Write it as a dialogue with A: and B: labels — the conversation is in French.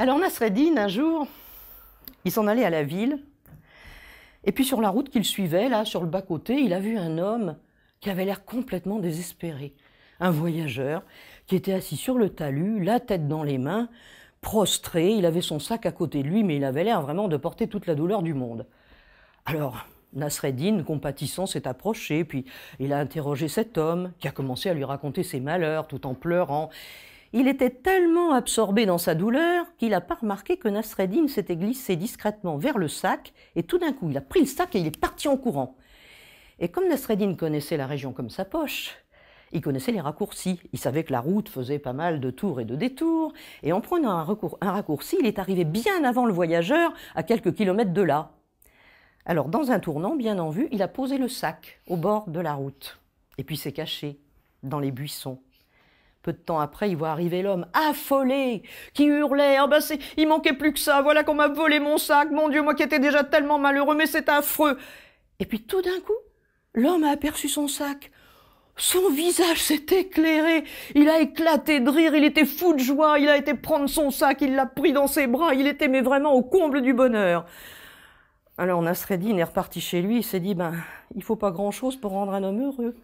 A: Alors Nasreddin, un jour, il s'en allait à la ville, et puis sur la route qu'il suivait, là, sur le bas-côté, il a vu un homme qui avait l'air complètement désespéré. Un voyageur qui était assis sur le talus, la tête dans les mains, prostré, il avait son sac à côté de lui, mais il avait l'air vraiment de porter toute la douleur du monde. Alors, Nasreddin, compatissant, s'est approché, puis il a interrogé cet homme, qui a commencé à lui raconter ses malheurs, tout en pleurant. Il était tellement absorbé dans sa douleur qu'il n'a pas remarqué que Nasreddin s'était glissé discrètement vers le sac, et tout d'un coup, il a pris le sac et il est parti en courant. Et comme Nasreddin connaissait la région comme sa poche, il connaissait les raccourcis. Il savait que la route faisait pas mal de tours et de détours, et en prenant un raccourci, il est arrivé bien avant le voyageur, à quelques kilomètres de là. Alors, dans un tournant bien en vue, il a posé le sac au bord de la route, et puis s'est caché dans les buissons. Peu de temps après, il voit arriver l'homme affolé, qui hurlait « Ah ben il manquait plus que ça, voilà qu'on m'a volé mon sac, mon Dieu, moi qui étais déjà tellement malheureux, mais c'est affreux !» Et puis tout d'un coup, l'homme a aperçu son sac. Son visage s'est éclairé, il a éclaté de rire, il était fou de joie, il a été prendre son sac, il l'a pris dans ses bras, il était mais vraiment au comble du bonheur. Alors Nasreddin est reparti chez lui, il s'est dit « Ben, il faut pas grand-chose pour rendre un homme heureux. »